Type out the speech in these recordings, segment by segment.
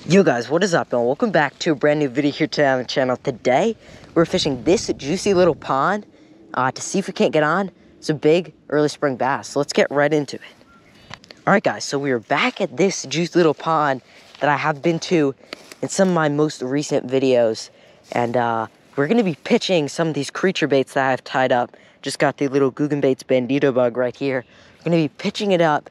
Yo guys, what is up, and welcome back to a brand new video here today on the channel. Today, we're fishing this juicy little pond to see if we can't get on some big early spring bass. So let's get right into it. All right guys, so we are back at this juicy little pond that I have been to in some of my most recent videos. And we're gonna be pitching some of these creature baits that I've tied up. Just got the little Guggen Baits bandito bug right here. We're gonna be pitching it up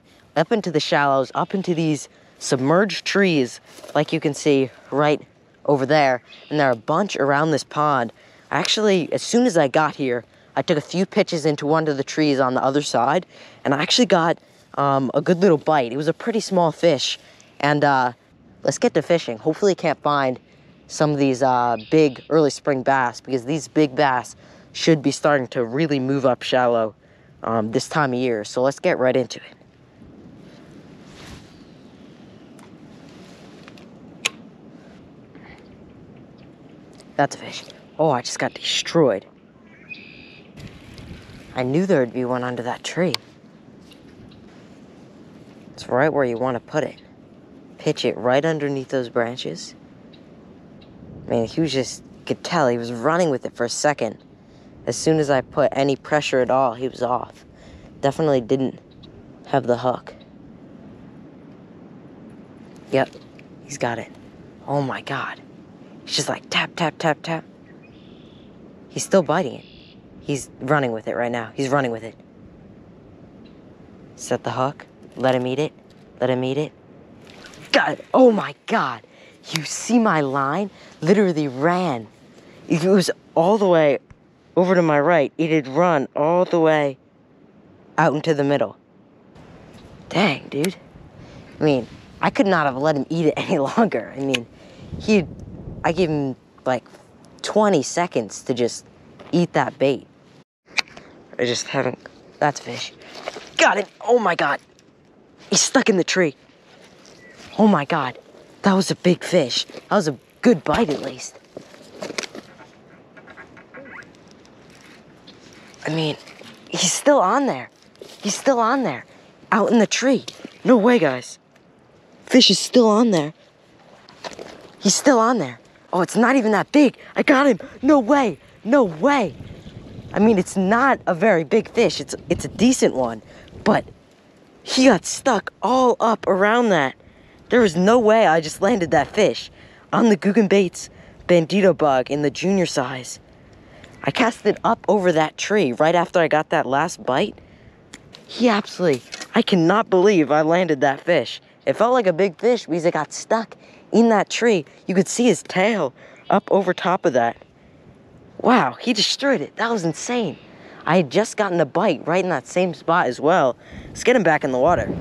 into the shallows, up into these submerged trees, like you can see right over there. And there are a bunch around this pond. Actually, as soon as I got here, I took a few pitches into one of the trees on the other side, and I actually got a good little bite. It was a pretty small fish. And let's get to fishing. Hopefully I can't find some of these big early spring bass, because these big bass should be starting to really move up shallow this time of year. So let's get right into it. That's a fish. Oh, I just got destroyed. I knew there would be one under that tree. It's right where you want to put it. Pitch it right underneath those branches. Man, he was just, could tell he was running with it for a second. As soon as I put any pressure at all, he was off. Definitely didn't have the hook. Yep, he's got it. Oh my God. He's just like tap, tap, tap, tap. He's still biting it. He's running with it right now. He's running with it. Set the hook. Let him eat it. Let him eat it. Got it. Oh my God. You see my line? Literally ran. It was all the way over to my right. It had run all the way out into the middle. Dang, dude. I mean, I could not have let him eat it any longer. I mean, I gave him like 20 seconds to just eat that bait. I just haven't. That's a fish. Got it. Oh my God. He's stuck in the tree. Oh my God. That was a big fish. That was a good bite at least. I mean, he's still on there. He's still on there. Out in the tree. No way, guys. Fish is still on there. He's still on there. Oh, it's not even that big. I got him. No way. No way. I mean, it's not a very big fish. It's a decent one. But he got stuck all up around that. There was no way I just landed that fish on the Guggen Baits bandito bug in the junior size. I cast it up over that tree right after I got that last bite. I cannot believe I landed that fish. It felt like a big fish because it got stuck in that tree. You could see his tail up over top of that. Wow, he destroyed it. That was insane. I had just gotten a bite right in that same spot as well. Let's get him back in the water.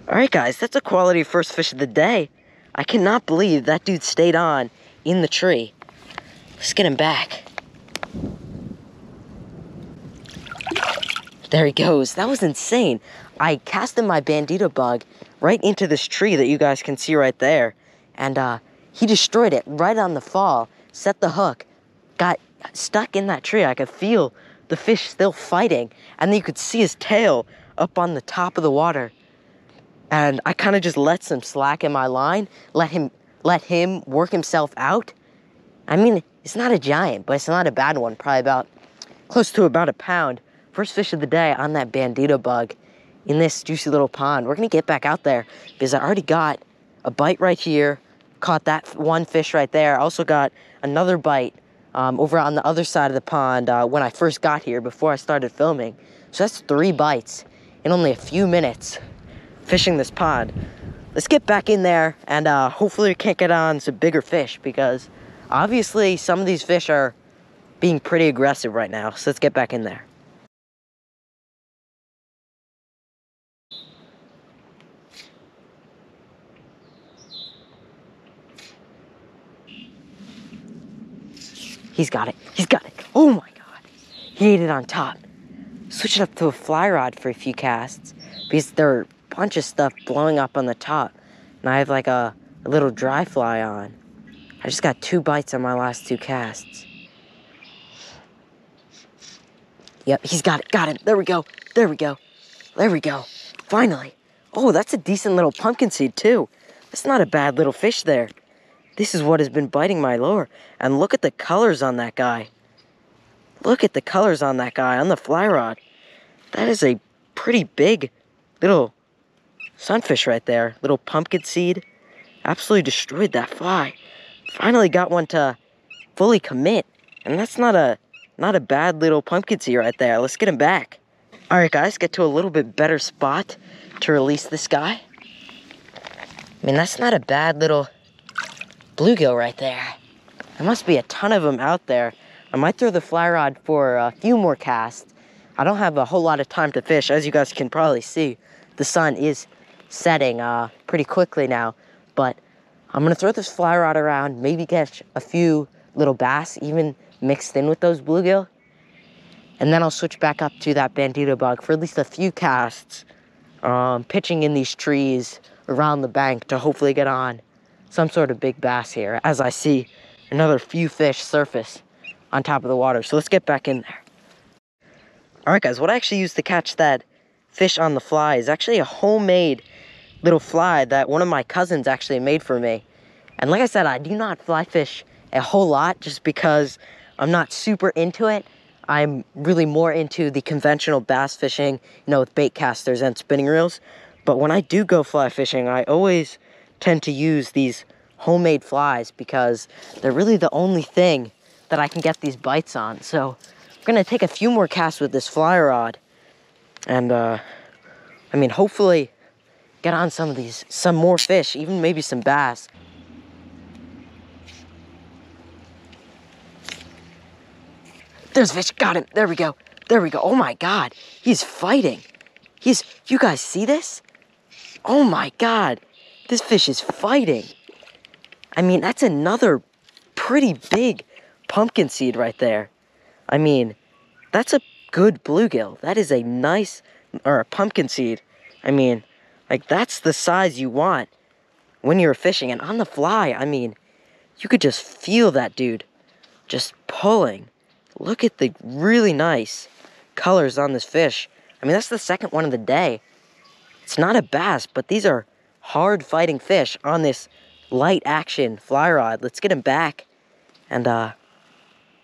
All right, guys, that's a quality first fish of the day. I cannot believe that dude stayed on in the tree. Let's get him back. There he goes. That was insane. I casted my bandito bug right into this tree that you guys can see right there. And he destroyed it right on the fall. Set the hook. Got stuck in that tree. I could feel the fish still fighting. And then you could see his tail up on the top of the water. And I kind of just let some slack in my line. Let him work himself out. I mean, it's not a giant, but it's not a bad one. Probably close to about a pound. First fish of the day on that bandito bug in this juicy little pond. We're gonna get back out there because I already got a bite right here, caught that one fish right there. I also got another bite over on the other side of the pond when I first got here before I started filming. So that's 3 bites in only a few minutes fishing this pond. Let's get back in there and hopefully we can't get on some bigger fish, because obviously some of these fish are being pretty aggressive right now. So let's get back in there. He's got it. He's got it. Oh my God. He ate it on top. Switch it up to a fly rod for a few casts because there are a bunch of stuff blowing up on the top. And I have like a little dry fly on. I just got 2 bites on my last 2 casts. Yep, he's got it. Got him. There we go. There we go. There we go. Finally. Oh, that's a decent little pumpkin seed too. That's not a bad little fish there. This is what has been biting my lure. And look at the colors on that guy. Look at the colors on that guy, on the fly rod. That is a pretty big little sunfish right there. Little pumpkin seed. Absolutely destroyed that fly. Finally got one to fully commit. And that's not a bad little pumpkin seed right there. Let's get him back. Alright guys, get to a little bit better spot to release this guy. I mean, that's not a bad little bluegill right there. There must be a ton of them out there. I might throw the fly rod for a few more casts. I don't have a whole lot of time to fish. As you guys can probably see, the sun is setting pretty quickly now. But I'm gonna throw this fly rod around, maybe catch a few little bass, even mixed in with those bluegill. And then I'll switch back up to that bandito bug for at least a few casts, pitching in these trees around the bank to hopefully get on some sort of big bass here, as I see another few fish surface on top of the water. So let's get back in there. All right, guys, what I actually used to catch that fish on the fly is actually a homemade little fly that one of my cousins actually made for me. And like I said, I do not fly fish a whole lot just because I'm not super into it. I'm really more into the conventional bass fishing, you know, with bait casters and spinning reels. But when I do go fly fishing, I always tend to use these homemade flies because they're really the only thing that I can get these bites on. So I'm gonna take a few more casts with this fly rod and I mean, hopefully get on some more fish, even maybe some bass. There's a fish, got him, there we go. There we go, oh my God, he's fighting. You guys see this? Oh my God, this fish is fighting. I mean, that's another pretty big pumpkin seed right there. I mean, that's a good bluegill. That is a nice, or a pumpkin seed. I mean, like that's the size you want when you're fishing. And on the fly, I mean, you could just feel that dude just pulling. Look at the really nice colors on this fish. I mean, that's the second one of the day. It's not a bass, but these are hard fighting fish on this light action fly rod. Let's get him back and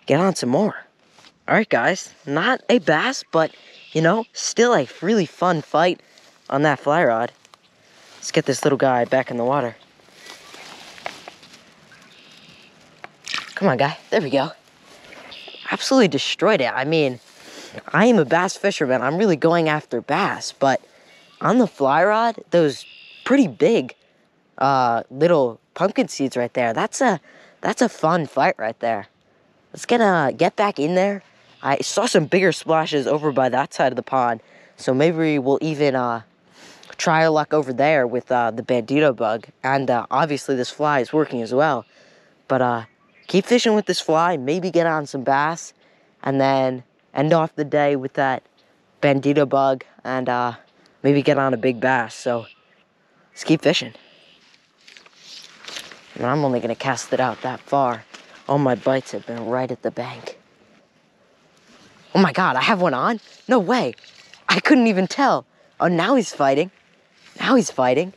get on some more. All right, guys, not a bass, but you know, still a really fun fight on that fly rod. Let's get this little guy back in the water. Come on, guy, there we go. Absolutely destroyed it. I mean, I am a bass fisherman. I'm really going after bass, but on the fly rod, those pretty big little pumpkin seeds right there. That's a fun fight right there. Let's get back in there. I saw some bigger splashes over by that side of the pond, so maybe we'll even try our luck over there with the bandito bug. And obviously this fly is working as well. But keep fishing with this fly, maybe get on some bass, and then end off the day with that bandito bug and maybe get on a big bass. So let's keep fishing. And I'm only gonna cast it out that far. All my bites have been right at the bank. Oh my God, I have one on? No way. I couldn't even tell. Oh, now he's fighting. Now he's fighting.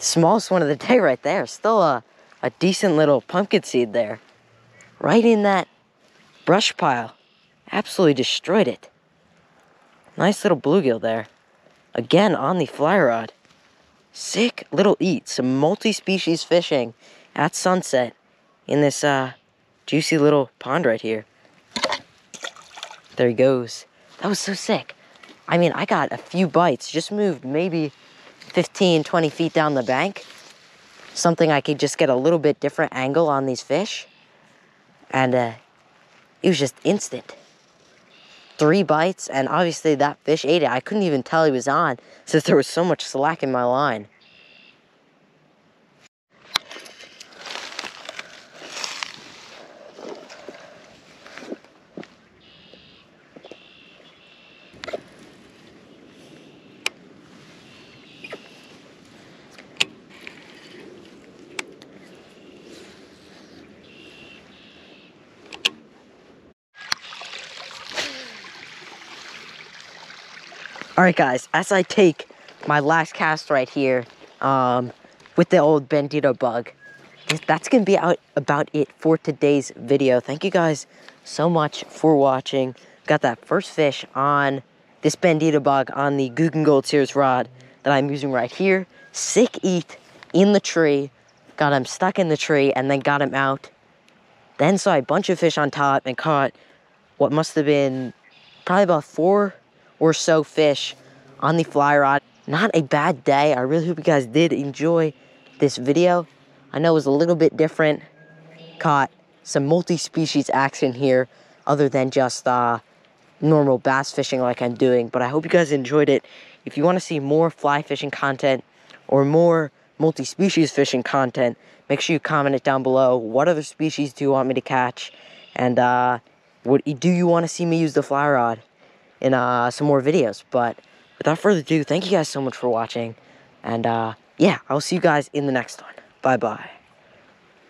Smallest one of the day right there. Still a decent little pumpkin seed there. Right in that brush pile. Absolutely destroyed it. Nice little bluegill there. Again on the fly rod. Sick little eat. Some multi-species fishing at sunset in this juicy little pond right here. There he goes. That was so sick. I mean, I got a few bites. Just moved maybe 15, 20 feet down the bank. Something I could just get a little bit different angle on these fish. And it was just instant. 3 bites, and obviously that fish ate it. I couldn't even tell he was on since there was so much slack in my line. All right, guys, as I take my last cast right here, with the old bandito bug. That's gonna be about it for today's video. Thank you guys so much for watching. Got that first fish on this bandito bug on the Guggen Gold Series rod that I'm using right here. Sick eat in the tree. Got him stuck in the tree and then got him out. Then saw a bunch of fish on top and caught what must have been probably about 4 or so fish on the fly rod. Not a bad day. I really hope you guys did enjoy this video. I know it was a little bit different. Caught some multi-species action here other than just normal bass fishing like I'm doing. But I hope you guys enjoyed it. If you want to see more fly fishing content or more multi-species fishing content, make sure you comment it down below. What other species do you want me to catch? And do you want to see me use the fly rod in some more videos? But without further ado, thank you guys so much for watching. And yeah, I'll see you guys in the next one. Bye-bye.